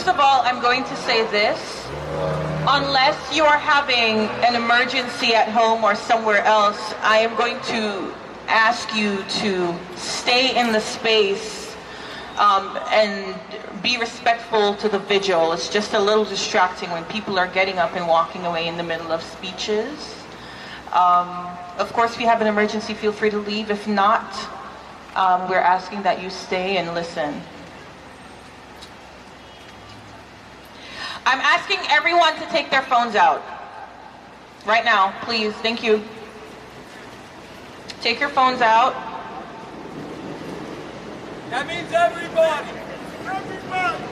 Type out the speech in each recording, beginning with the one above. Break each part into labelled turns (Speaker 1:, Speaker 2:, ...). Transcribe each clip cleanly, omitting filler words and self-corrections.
Speaker 1: First of all, I'm going to say this. Unless you are having an emergency at home or somewhere else, I am going to ask you to stay in the space and be respectful to the vigil. It's just a little distracting when people are getting up and walking away in the middle of speeches. Of course, if you have an emergency, feel free to leave. If not, we're asking that you stay and listen. I'm asking everyone to take their phones out. Right now, please. Thank you. Take your phones out.
Speaker 2: That means everybody. Everybody.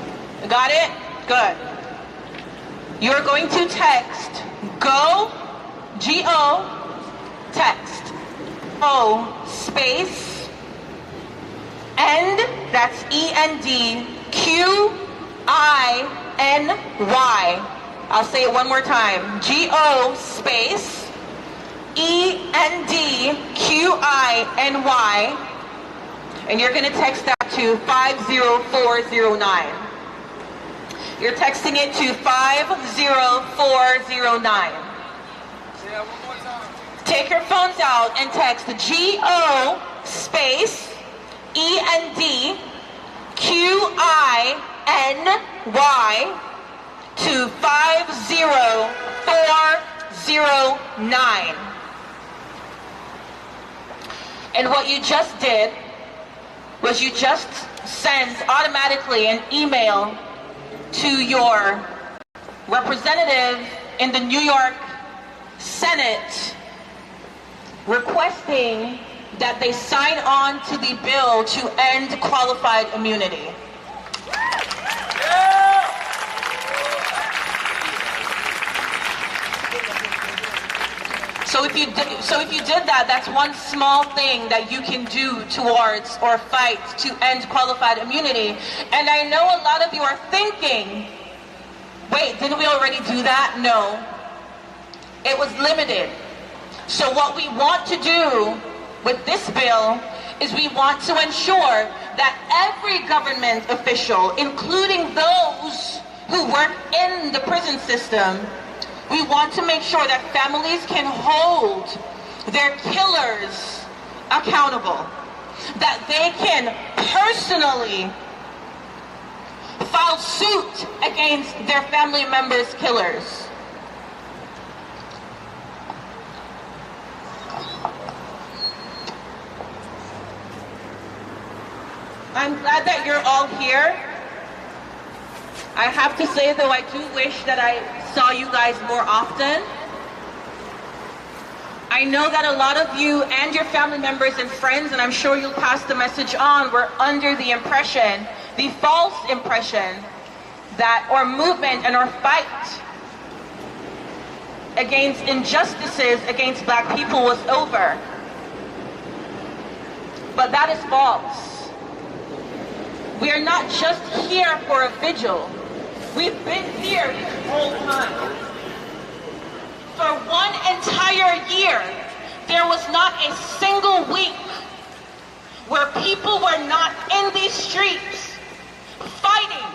Speaker 1: Got it? Good. You're going to text GO, G-O, text, O, space, END, that's E-N-D, Q-I-N-Y. I'll say it one more time. G-O, space, E-N-D-Q-I-N-Y. And you're going to text that to 50409. You're texting it to 50409.
Speaker 2: Say that one more time.
Speaker 1: Take your phones out and text G-O space E-N-D-Q-I-N-Y to 50409. And what you just did was you just sent automatically an email to your representative in the New York Senate requesting that they sign on to the bill to end qualified immunity. So if you did that, that's one small thing that you can do towards or fight to end qualified immunity. And I know a lot of you are thinking, wait, didn't we already do that? No. It was limited. So what we want to do with this bill is we want to ensure that every government official, including those who work in the prison system, we want to make sure that families can hold their killers accountable, that they can personally file suit against their family members' killers. I'm glad that you're all here. I have to say, though, I do wish that I saw you guys more often. I know that a lot of you and your family members and friends, and I'm sure you'll pass the message on, were under the impression, the false impression, that our movement and our fight against injustices against Black people was over. But that is false. We are not just here for a vigil. We've been here this whole time. For one entire year, there was not a single week where people were not in these streets fighting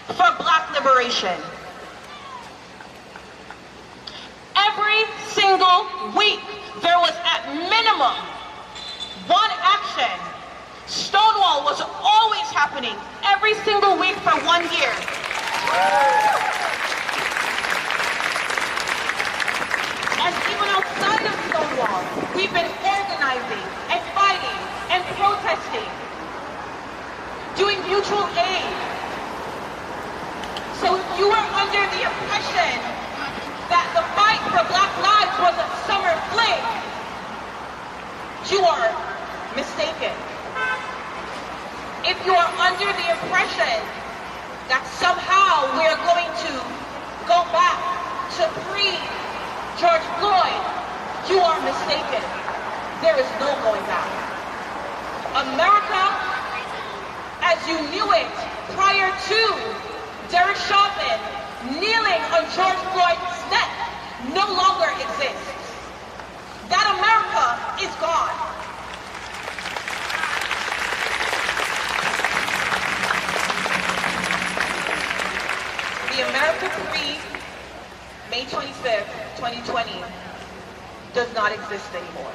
Speaker 1: for Black liberation. Every single week, there was at minimum one action. Stonewall was always happening every single week for 1 year. And even outside of Stonewall, we've been organizing and fighting and protesting, doing mutual aid. So if you were under the impression that the fight for Black lives was a summer fling, you are mistaken. If you are under the impression that somehow we are going to go back to pre-George Floyd, you are mistaken. There is no going back. America, as you knew it prior to Derek Chauvin kneeling on George Floyd's neck, no longer exists. That America is gone. the America pre-May 25th, 2020 does not exist anymore.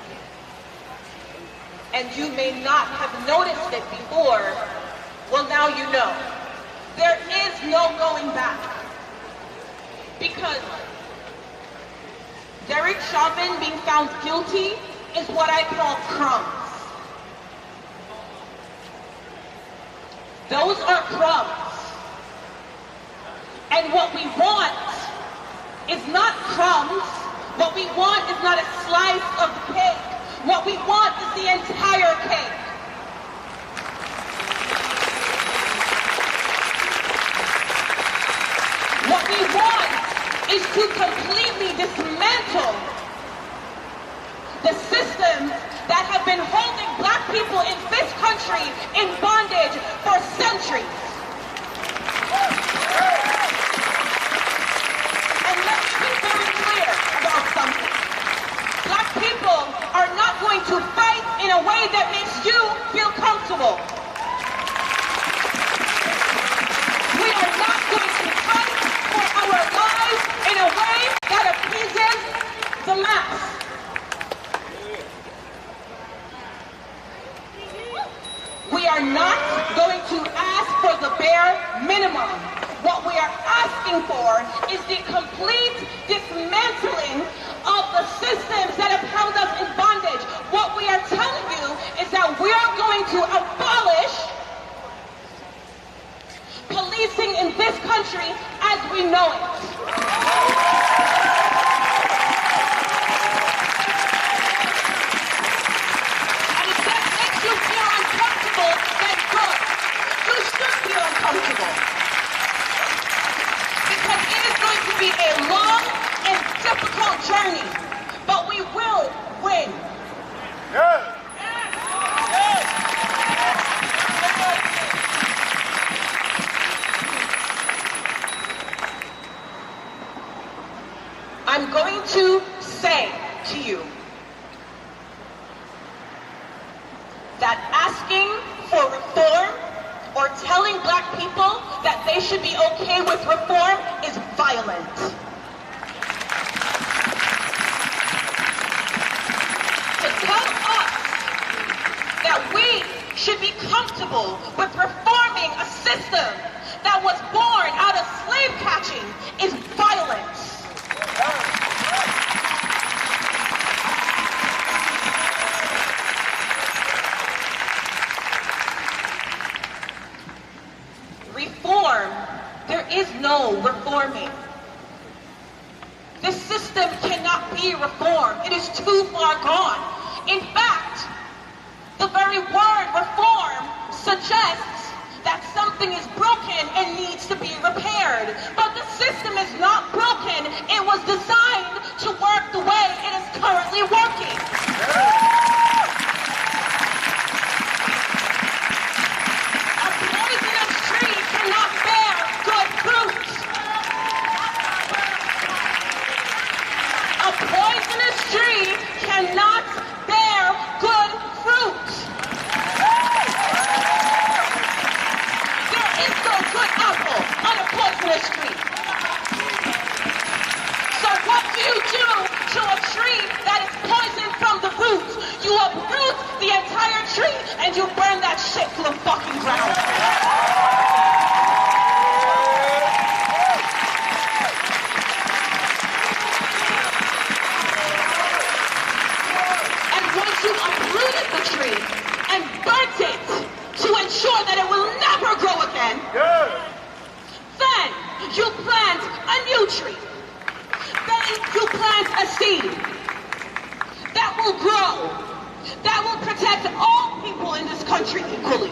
Speaker 1: And you may not have noticed it before. Well, now you know. There is no going back. Because Derek Chauvin being found guilty is what I call crumbs. Those are crumbs. And what we want is not crumbs. What we want is not a slice of the cake. What we want is the entire cake. What we want is to completely dismantle the systems that have been holding black people in this country in bondage for centuries. And let me be very clear about something. Black people are not going to fight in a way that makes you feel comfortable. We are not going to fight for our lives in a way that appeases the mass. We are not going to ask for the bare minimum. What we are asking for is the complete dismantling of the systems that have held us in bondage. What we are telling you is that we are going to abolish policing in this country as we know it. And if that makes you feel uncomfortable, then good. You should feel uncomfortable. Because it is going to be a long and difficult journey, but we will win.
Speaker 2: Yeah.
Speaker 1: I'm going to say to you that asking for reform or telling black people that they should be okay with reform is violent. To tell us that we should be comfortable with reforming a system that was born out of slave catching is violence. Reform, there is no reforming. This system cannot be reformed. It is too far gone. In fact, the very word reform suggests that something is broken and needs to be repaired. But the system is not broken. It was designed to work the way it is currently working. A poisonous tree cannot bear good fruit. A poisonous tree cannot bear good fruit. There is no good apple on a poisonous tree. So what do you do to a tree that is poisoned from the roots? You uproot the entire tree and you burn that shit to the fucking ground. And once you uprooted the tree and burnt it to ensure that it will never grow again, then you plant a new tree. Then you plant a seed that will grow, that will protect all people in this country equally.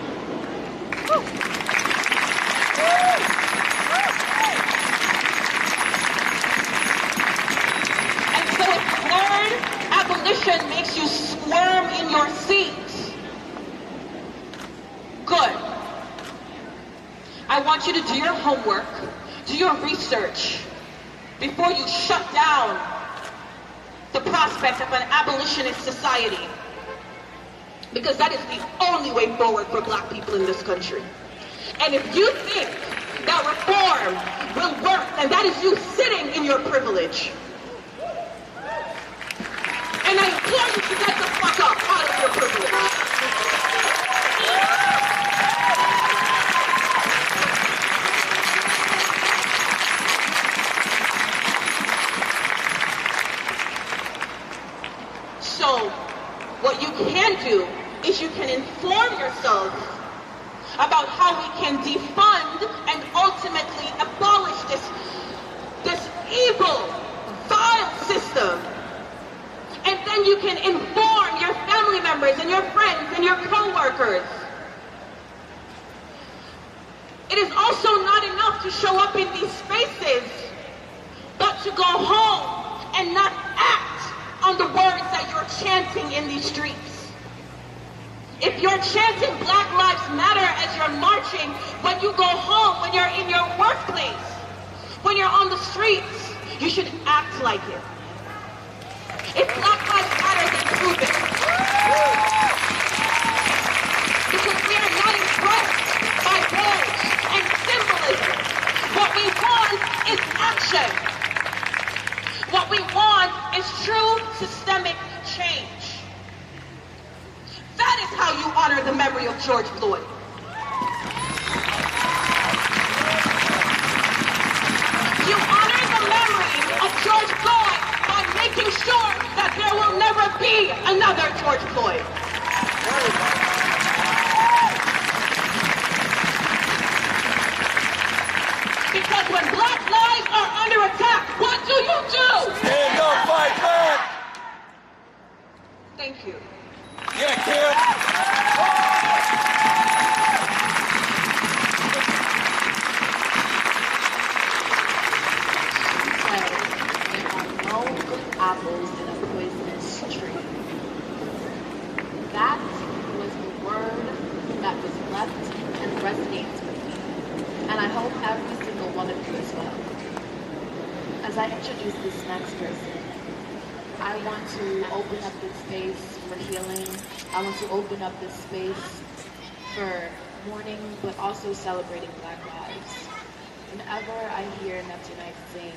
Speaker 1: And so if the word abolition makes you squirm in your seat, good. I want you to do your homework, do your research, before you shut down the prospect of an abolitionist society. Because that is the only way forward for black people in this country. And if you think that reform will work and that is you sitting in your privilege. And I implore you to get the fuck up out of your privilege. So, what you can do is you can inform yourself about how we can defund and ultimately abolish this evil, vile system. And then you can inform your family members and your friends and your co-workers. It is also not enough to show up in these spaces, but to go home and not act on the words that you're chanting in these streets. If you're chanting Black Lives Matter as you're marching, when you go home, when you're in your workplace, when you're on the streets, you should act like it. If Black Lives Matter, then prove it. Because we are not impressed by words and symbolism. What we want is action. What we want is true systemic change. That is how you honor the memory of George Floyd. You honor the memory of George Floyd by making sure that there will never be another George Floyd. Because when Black lives are under attack, what do you do?
Speaker 2: Stand up, fight back!
Speaker 1: Thank you.
Speaker 2: Yeah, Kim!
Speaker 3: There are no good apples in a poisonous tree. That was the word that was left and resonates with me. And I hope every single one of you as well. As I introduce this next person, I want to open up this space for healing. I want to open up this space for mourning, but also celebrating Black lives. Whenever I hear Neptunite sing,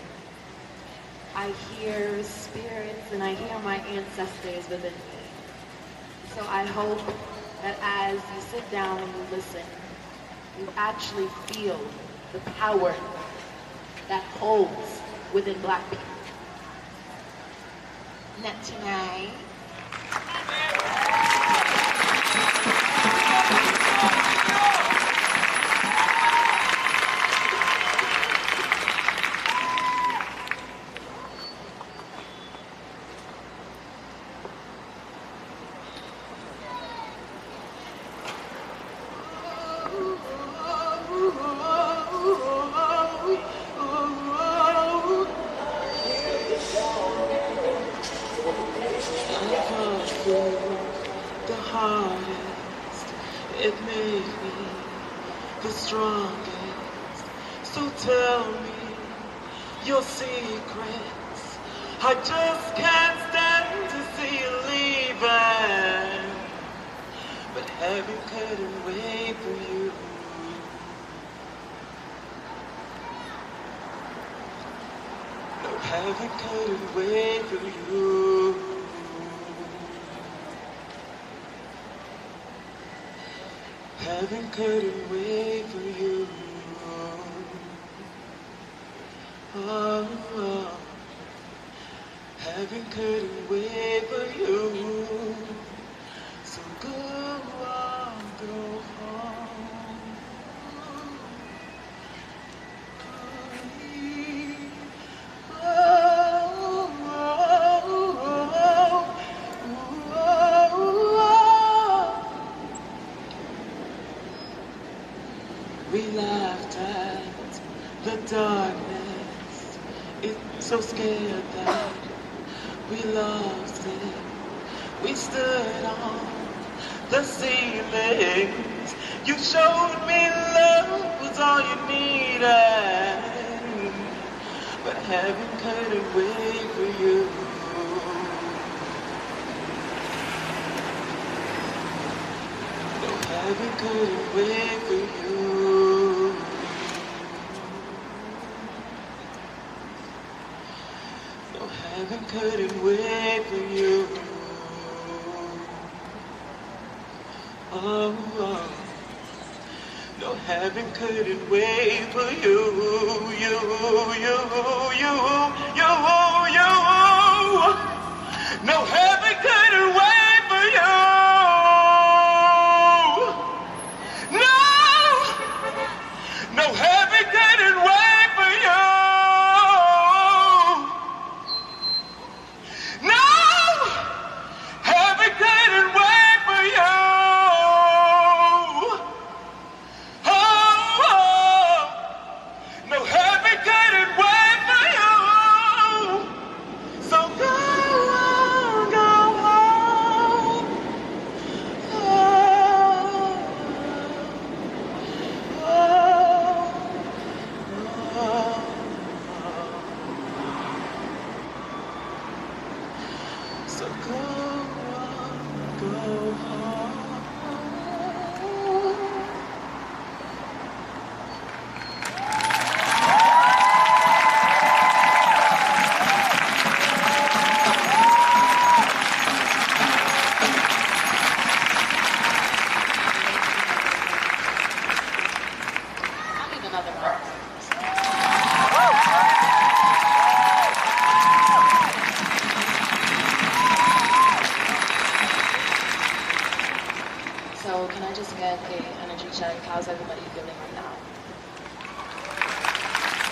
Speaker 3: I hear spirits and I hear my ancestors within me. So I hope that as you sit down and you listen, you actually feel the power that holds within Black people. Neptunite.
Speaker 4: The hardest, it made me the strongest. So tell me your secrets. I just can't stand to see you leaving, but heaven couldn't wait for you. No, heaven couldn't wait for you. Heaven couldn't wait for you. Oh, oh. Heaven couldn't wait for you. So go on, go home. Oh, oh, oh, oh, oh. We laughed at the darkness. It's so scared that we lost it. We stood on the ceilings. You showed me love was all you needed, but heaven couldn't wait for you. No, heaven couldn't wait for you. No, heaven couldn't wait for you. Oh, oh. No, heaven couldn't wait for you, you. No, heaven couldn't wait for you. No, no, heaven couldn't wait for you. No, heaven couldn't wait for you. No, heaven couldn't wait for you. So go on, go home. So go on, go home.
Speaker 3: I need another one. So can I just get a energy check? How's everybody feeling right now?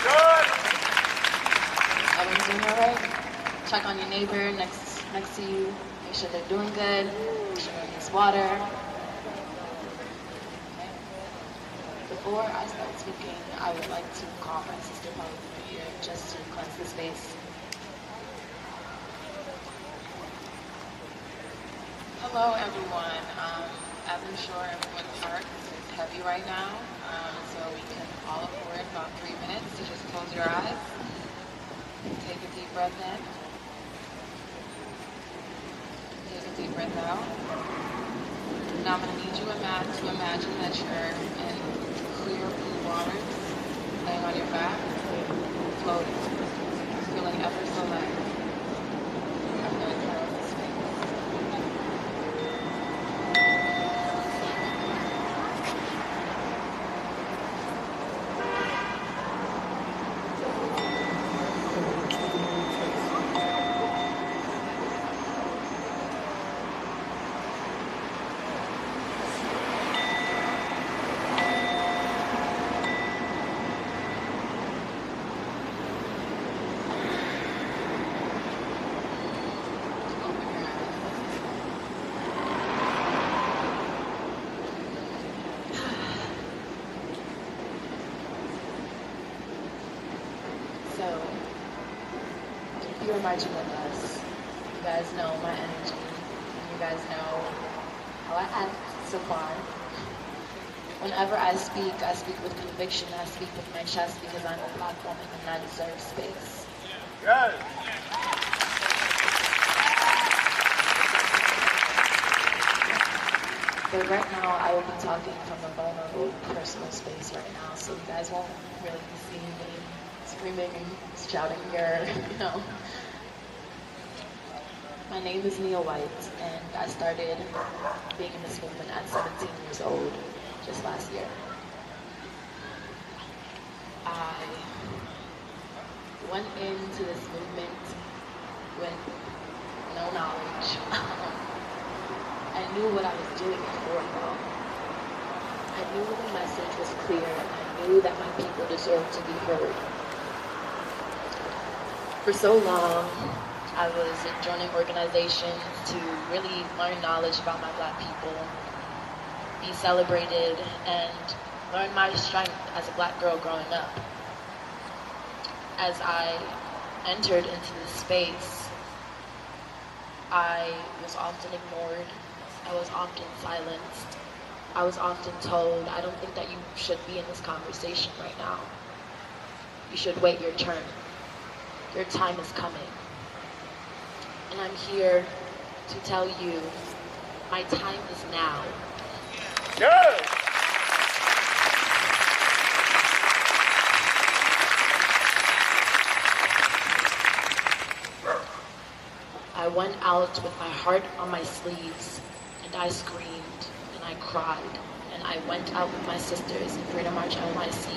Speaker 2: Good.
Speaker 3: Everyone's doing all right? Check on your neighbor next to you. Make sure they're doing good. Make sure they need water. Okay. Before I start speaking, I would like to call my sister Polly here just to cleanse the space. Hello, everyone. I'm sure everyone's heart is heavy right now, so we can all afford about 3 minutes to just close your eyes. Take a deep breath in. Take a deep breath out. Now I'm going to need you to imagine that you're in clear blue waters, laying on your back, floating, feeling ever so light. I'm going to close the space. So, if you're marching with us, you guys know my energy, and you guys know how I act so far. Whenever I speak with conviction, I speak with my chest because I'm a Black woman and I deserve space.
Speaker 2: Good.
Speaker 3: But right now, I will be talking from a vulnerable, personal space right now, so you guys won't really be seeing me screaming and shouting your, My name is Nia White, and I started being in this movement at 17 years old, just last year. I went into this movement with no knowledge. I knew what I was doing it for, though. I knew the message was clear, and I knew that my people deserved to be heard. For so long, I was joining organizations to really learn knowledge about my Black people, be celebrated, and learn my strength as a Black girl growing up. As I entered into this space, I was often ignored. I was often silenced. I was often told, I don't think that you should be in this conversation right now. You should wait your turn. Your time is coming. And I'm here to tell you, my time is now.
Speaker 2: Good.
Speaker 3: went out with my heart on my sleeves, and I screamed, and I cried, and I went out with my sisters in Freedom March NYC.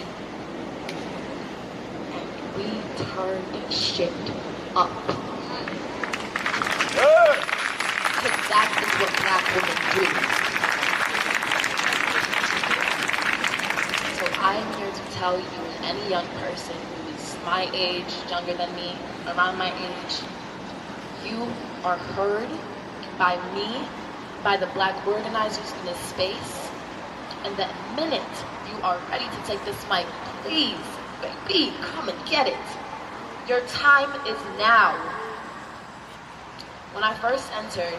Speaker 3: And we turned shit up.
Speaker 2: Good.
Speaker 3: Because that is what Black women do. So I am here to tell you, and any young person who is my age, younger than me, around my age, you are heard by me, by the Black organizers in this space, and the minute you are ready to take this mic, please, baby, come and get it. Your time is now. When I first entered,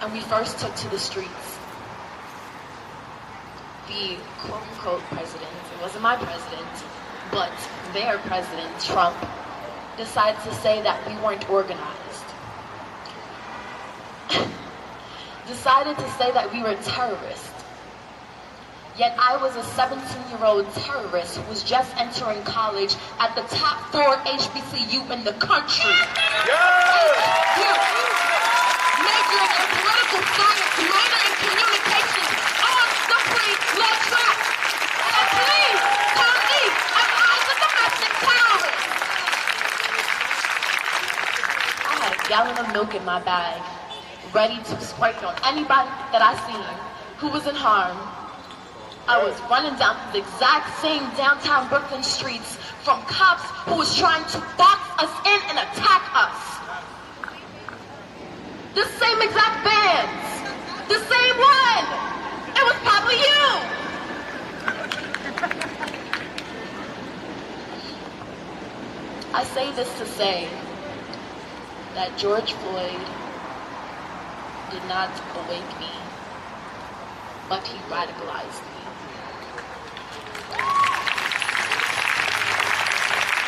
Speaker 3: and we first took to the streets, the quote-unquote president, it wasn't my president, but their president, Trump, decided to say that we weren't organized. Decided to say that we were terrorists. Yet I was a 17-year-old terrorist who was just entering college at the top 4 HBCU in the country.
Speaker 2: Yes.
Speaker 3: Majoring in political science, minor in communications, on the free love track. And please tell me if I was a domestic terrorist. I had a gallon of milk in my bag, ready to spray on anybody that I seen who was in harm. I was running down the exact same downtown Brooklyn streets from cops who was trying to box us in and attack us. The same exact bands. The same one. It was probably you. I say this to say that George Floyd did not awake me, but he radicalized me.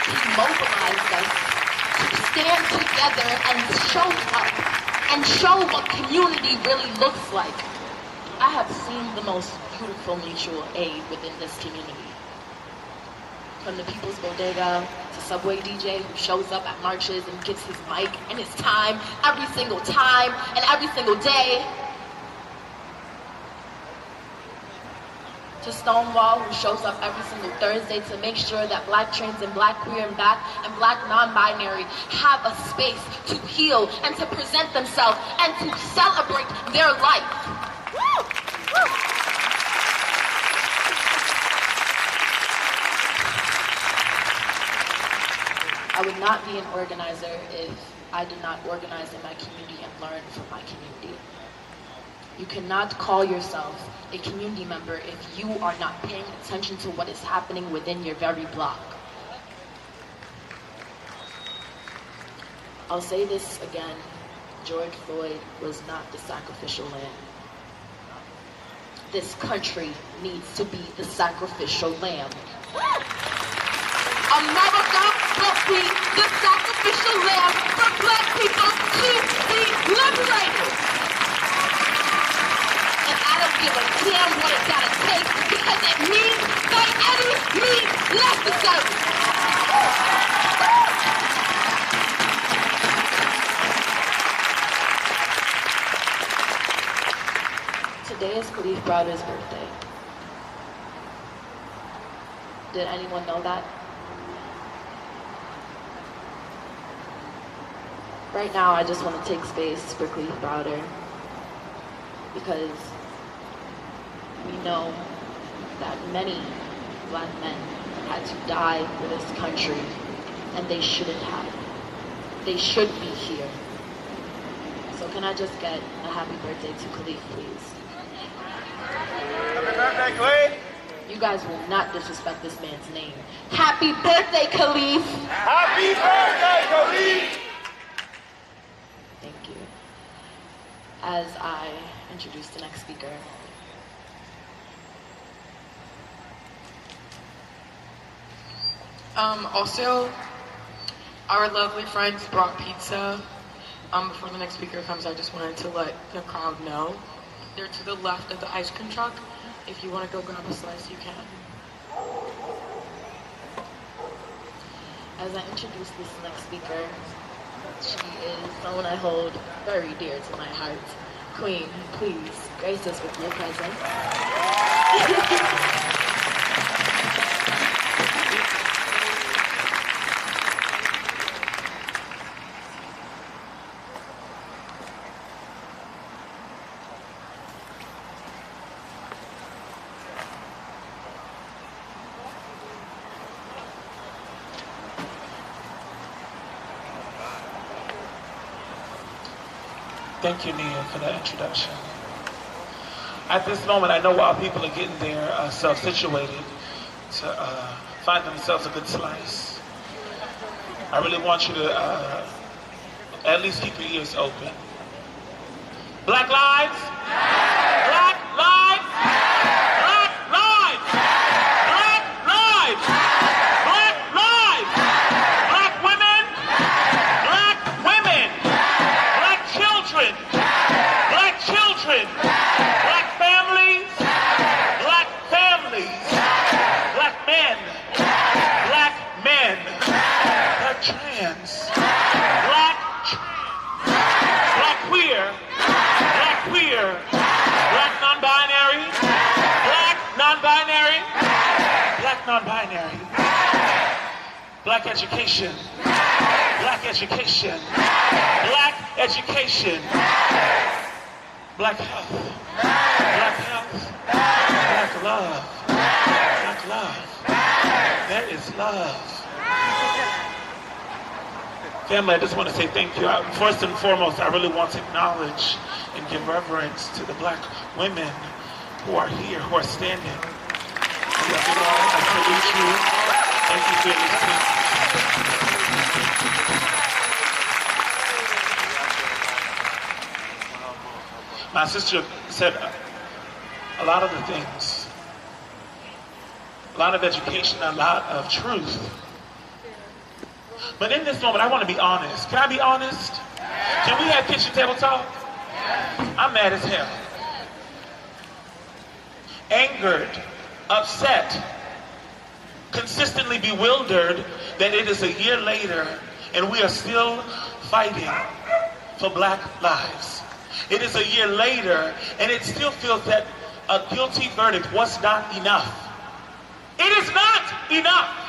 Speaker 3: He mobilized us to stand together and show up and show what community really looks like. I have seen the most beautiful mutual aid within this community. From the People's Bodega to Subway DJ who shows up at marches and gets his mic and his time every single time and every single day. To Stonewall, who shows up every single Thursday to make sure that Black trans and Black queer and Black non-binary have a space to heal and to present themselves and to celebrate their life. I would not be an organizer if I did not organize in my community and learn from my community. You cannot call yourself a community member if you are not paying attention to what is happening within your very block. I'll say this again, George Floyd was not the sacrificial lamb. This country needs to be the sacrificial lamb. America will be the sacrificial lamb for Black people to be liberated. And I don't give a damn what it gotta take because it means by any means necessary. Today is Khalif Browder's birthday. Did anyone know that? Right now, I just want to take space for Khalif Browder because we know that many Black men had to die for this country, and they shouldn't have. They should be here. So can I just get a happy birthday to Khalif, please?
Speaker 2: Happy birthday, Khalif.
Speaker 3: You guys will not disrespect this man's name. Happy birthday, Khalif!
Speaker 2: Happy birthday, Khalif.
Speaker 3: Thank you. As I introduce the next speaker.
Speaker 5: Also, our lovely friends brought pizza. Before the next speaker comes, I just wanted to let the crowd know. They're to the left of the ice cream truck. If you want to go grab a slice, you can.
Speaker 3: As I introduce this next speaker, She is someone I hold very dear to my heart. Queen, please grace us with your presence.
Speaker 6: Thank you, Nia, for that introduction. At this moment, I know while people are getting their self situated to find themselves a good slice, I really want you to at least keep your ears open. Black lives! Black lives! Black lives! Black lives! Black lives! Black women! Black women! Black children! Black children! Black families! Black families! Black men! Black men! Black trans! Black trans! Black queer! Black queer! Black non-binary! Black non-binary! Black non-binary! Black education! Black education! Black education! Black health! Black health! Black love! Black love! There is love. Family, I just want to say thank you. First and foremost, I really want to acknowledge and give reverence to the black women who are here, who are standing. I love you all. I salute you. Thank you for listening. My sister said a lot of the things, a lot of education, a lot of truth. But in this moment, I want to be honest. Can I be honest? Can we have kitchen table talk? I'm mad as hell. Angered, upset, consistently bewildered that it is a year later and we are still fighting for black lives. It is a year later and it still feels that a guilty verdict was not enough. It is not enough.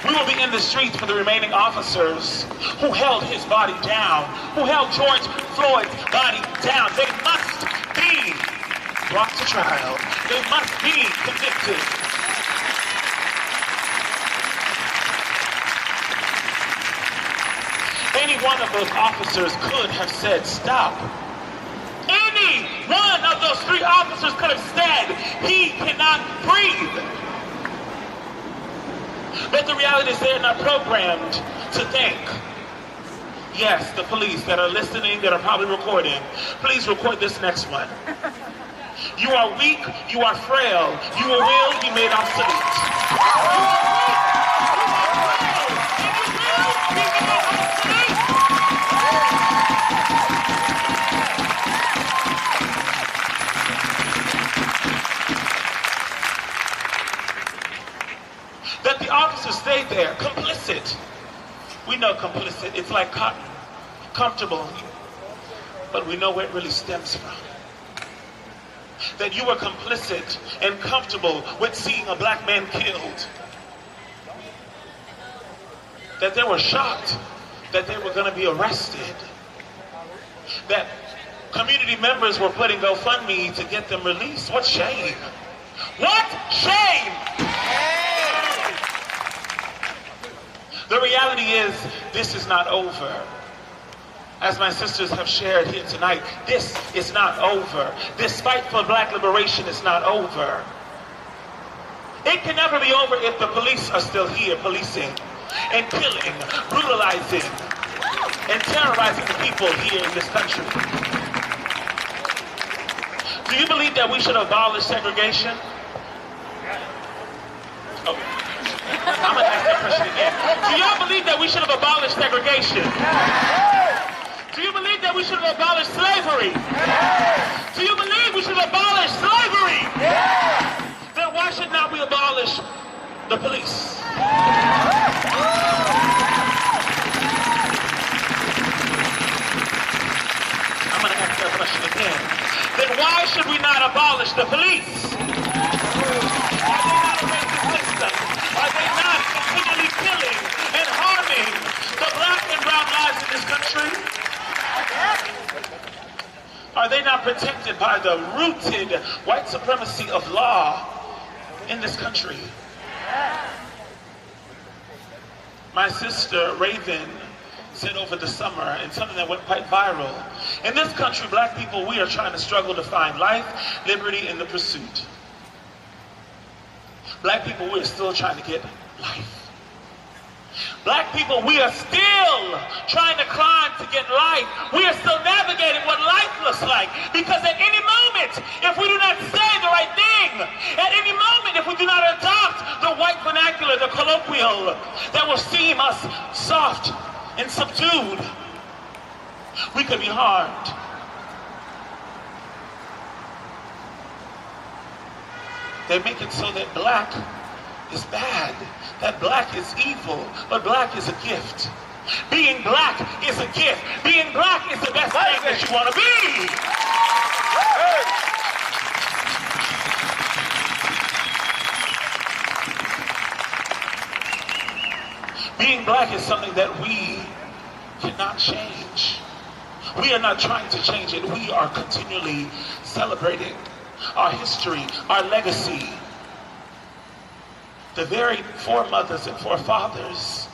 Speaker 6: We will be in the streets for the remaining officers who held his body down, who held George Floyd's body down. They must be brought to trial. They must be convicted. Any one of those officers could have said, stop. Any one of those three officers could have said, he cannot breathe. But the reality is they're not programmed to think. Yes, the police that are listening, that are probably recording, please record this next one. You are weak, you are frail, you will be made obsolete. That the officers stayed there, complicit. We know complicit, it's like cotton, comfortable, but we know where it really stems from. That you were complicit and comfortable with seeing a black man killed. That they were shocked that they were going to be arrested. That community members were putting GoFundMe to get them released. What shame! What shame! The reality is, this is not over. As my sisters have shared here tonight, this is not over. This fight for black liberation is not over. It can never be over if the police are still here policing and killing, brutalizing, and terrorizing the people here in this country. Do you believe that we should abolish segregation? Oh. I'm going to ask that question again. Do y'all believe that we should have abolished segregation? Do you believe that we should have abolished slavery? Do you believe we should have abolished slavery? Then why should then why should we not abolish the police? Are they not a racist system? Are they not continually killing and harming the black and brown lives in this country? Are they not protected by the rooted white supremacy of law in this country? My sister, Raven, said over the summer, and something that went quite viral, in this country, black people, we are trying to struggle to find life, liberty, in the pursuit. Black people, we're still trying to get life. Black people, we are still trying to climb to get life. We are still navigating what life looks like. Because at any moment, if we do not say the right thing, at any moment, if we do not adopt the white vernacular, the colloquial, that will seem us soft and subdued, we could be harmed. They make it so that black is bad, that black is evil, but black is a gift. Being black is a gift. Being black is the best thing that you want to be. Being black is something that we cannot change. We are not trying to change it. We are continually celebrating our history, our legacy. The very foremothers and forefathers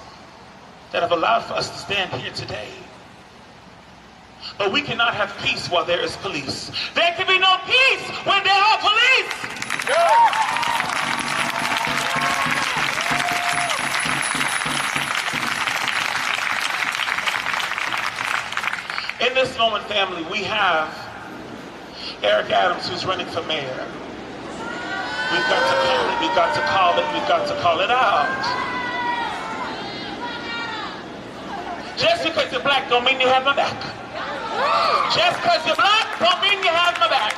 Speaker 6: that have allowed for us to stand here today. But we cannot have peace while there is police. There can be no peace when there are police. In this moment, family, we have Eric Adams, who's running for mayor. We've got to call it, we've got to call it, we've got to call it out. Just because you're black don't mean you have my back. Just because you're black don't mean you have my back.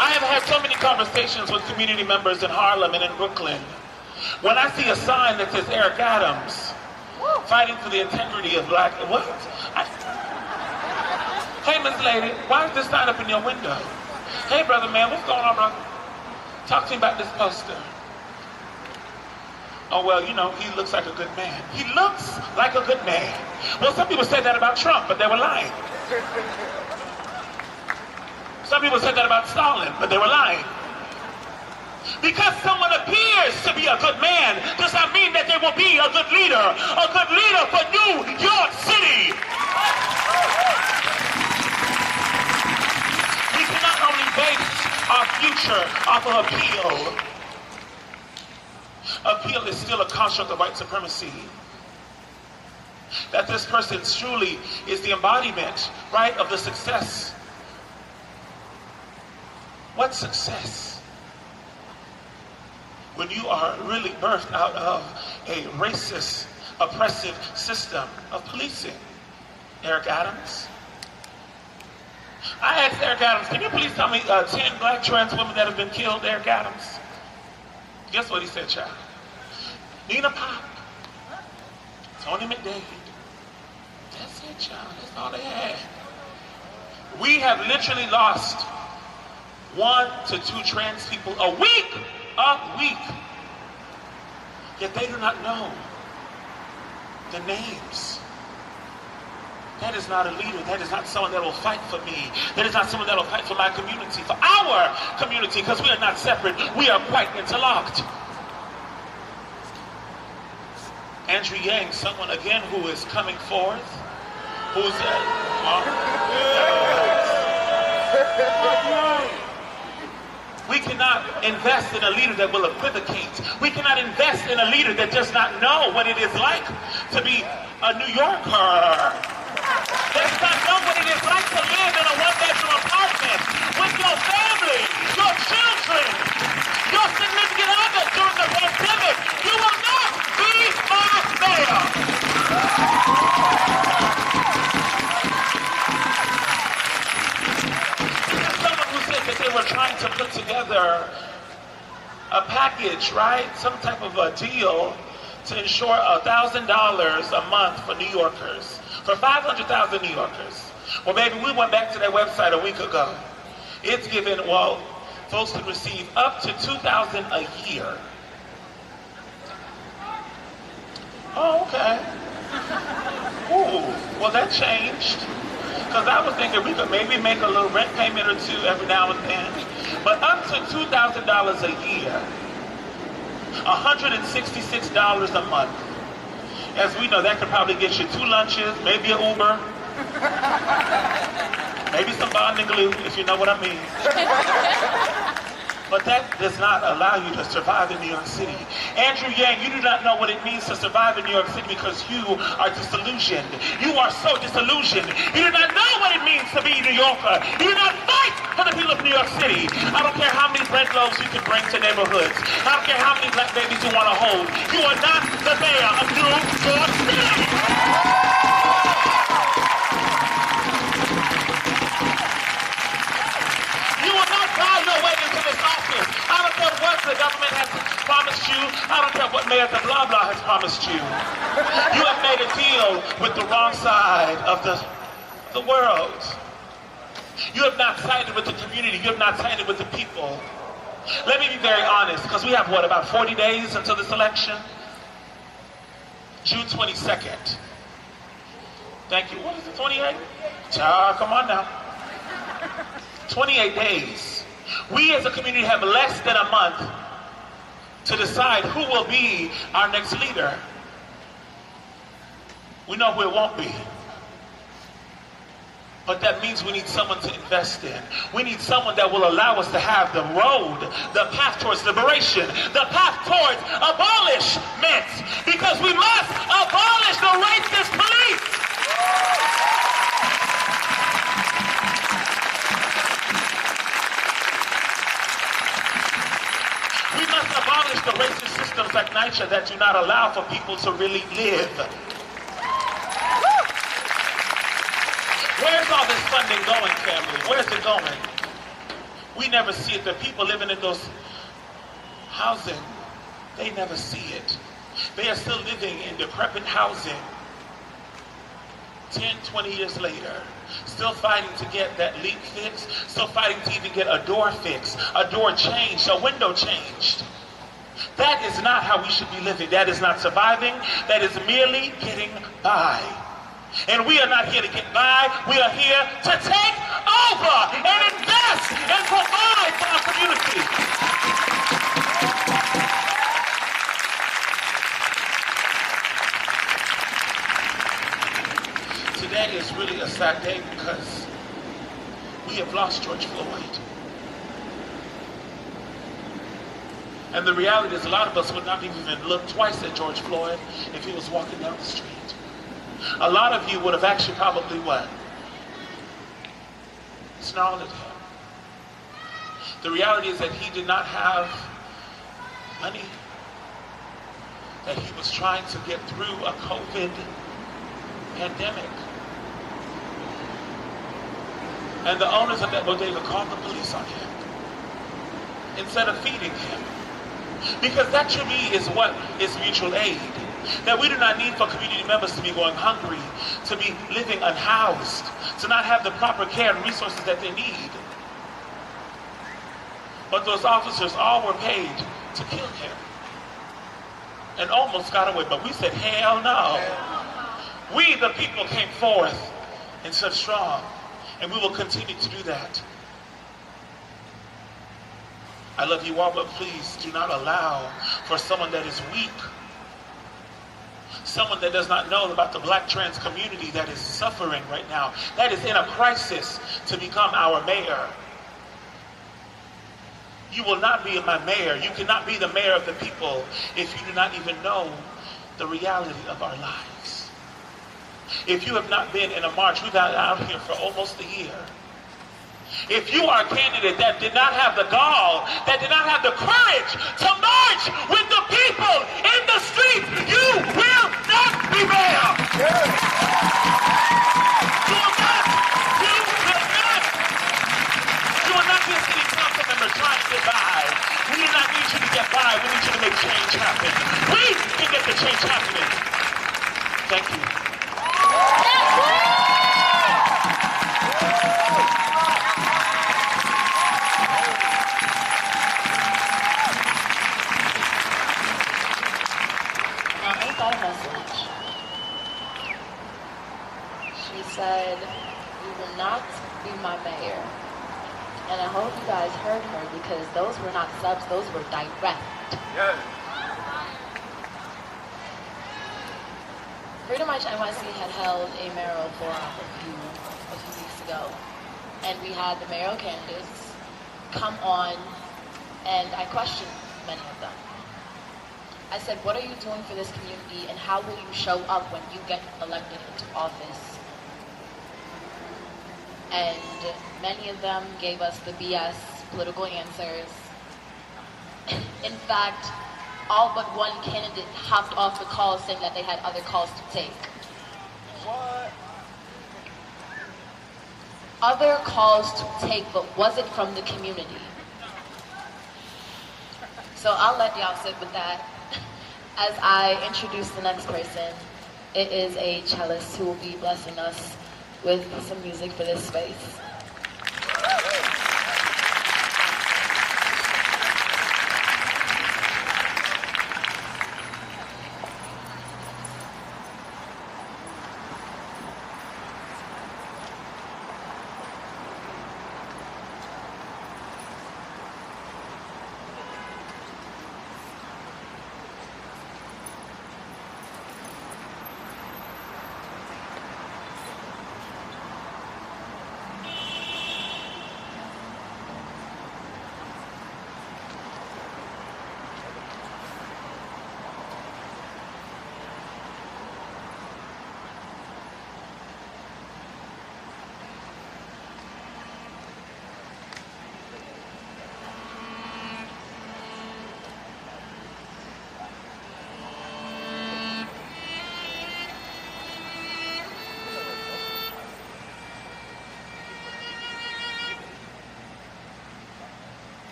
Speaker 6: I have had so many conversations with community members in Harlem and in Brooklyn. When I see a sign that says Eric Adams, fighting for the integrity of black, what? Hey, Miss Lady, why is this sign up in your window? Hey, brother man, what's going on, brother? Talk to me about this poster. Oh, well, you know, he looks like a good man. He looks like a good man. Well, some people said that about Trump, but they were lying. Some people said that about Stalin, but they were lying. Because someone appears to be a good man does not mean that they will be a good leader for New York City. We cannot only base our future off of appeal. Appeal is still a construct of white supremacy. That this person truly is the embodiment, right, of the success. What success? When you are really birthed out of a racist, oppressive system of policing. Eric Adams. I asked Eric Adams, can you please tell me 10 black trans women that have been killed, Eric Adams? Guess what he said, child? Nina Pop, Tony McDade. That's it, child. That's all they had. We have literally lost 1 to 2 trans people a week. Yet they do not know the names. That is not a leader. That is not someone that will fight for me. That is not someone that will fight for my community, for our community, because we are not separate. We are quite interlocked. Andrew Yang, someone again who is coming forth, who's we cannot invest in a leader that will equivocate. We cannot invest in a leader that does not know what it is like to be a New Yorker. That does not know what it is like to live in a one-bedroom apartment with your family, your children, your significant other during the pandemic. You will not be my mayor. They were trying to put together a package, right? Some type of a deal to ensure $1,000 a month for New Yorkers, for 500,000 New Yorkers. Well, baby, we went back to that website a week ago. It's given, well, folks can receive up to $2,000 a year. Oh, okay. Ooh, well, that changed. Because I was thinking we could maybe make a little rent payment or two every now and then. But up to $2,000 a year, $166 a month. As we know, that could probably get you 2 lunches, maybe an Uber, maybe some bond and glue, if you know what I mean. But that does not allow you to survive in New York City. Andrew Yang, you do not know what it means to survive in New York City because you are disillusioned. You are so disillusioned. You do not know what it means to be a New Yorker. You do not fight for the people of New York City. I don't care how many bread loaves you can bring to neighborhoods. I don't care how many black babies you want to hold. You are not the mayor of New York City. Your way into this office. I don't care what the government has promised you. I don't care what Mayor de blah blah has promised you. You have made a deal with the wrong side of the world. You have not sided with the community. You have not sided with the people. Let me be very honest, because we have, what, about 40 days until this election? June 22nd. Thank you. What is it, 28? Come on now. 28 days. We as a community have less than a month to decide who will be our next leader. We know who it won't be. But that means we need someone to invest in. We need someone that will allow us to have the road, the path towards liberation, the path towards abolishment. Because we must abolish the racist police. We must abolish the racist systems like NYCHA that do not allow for people to really live. Where's all this funding going, family? Where's it going? We never see it. The people living in those housing, they never see it. They are still living in decrepit housing 10, 20 years later, still fighting to get that leak fixed, still fighting to even get a door fixed, a door changed, a window changed. That is not how we should be living. That is not surviving. That is merely getting by. And we are not here to get by. We are here to take over and invest and provide for our community. Today is really a sad day because we have lost George Floyd. And the reality is a lot of us would not even look twice at George Floyd if he was walking down the street. A lot of you would have actually probably what? Snarled at him. The reality is that he did not have money. That he was trying to get through a COVID pandemic. And the owners of that bodega called the police on him instead of feeding him. Because that to me is what is mutual aid. That we do not need for community members to be going hungry, to be living unhoused, to not have the proper care and resources that they need. But those officers all were paid to kill him and almost got away. But we said, hell no. We, the people, came forth and stood strong, and we will continue to do that. I love you all, but please do not allow for someone that is weak, someone that does not know about the black trans community that is suffering right now, that is in a crisis, to become our mayor. You will not be my mayor. You cannot be the mayor of the people if you do not even know the reality of our lives. If you have not been in a march, we've been out here for almost a year. If you are a candidate that did not have the gall, that did not have the courage to march with the people in the streets, you will not be mayor. You will not be a city council member trying to get by. We do not need you to get by. We need you to make change happen. We can get the change happening. Thank you.
Speaker 3: And I hope you guys heard her because those were not subs, those were direct.
Speaker 2: Yes.
Speaker 3: Freedom March NYC had held a mayoral forum a few weeks ago. And we had the mayoral candidates come on, and I questioned many of them. I said, what are you doing for this community, and how will you show up when you get elected into office? And many of them gave us the BS political answers. In fact, all but one candidate hopped off the call saying that they had other calls to take.
Speaker 2: What?
Speaker 3: Other calls to take, but was it from the community? So I'll let y'all sit with that. As I introduce the next person, it is a cellist who will be blessing us with some music for this space.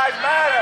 Speaker 2: Lives Matter.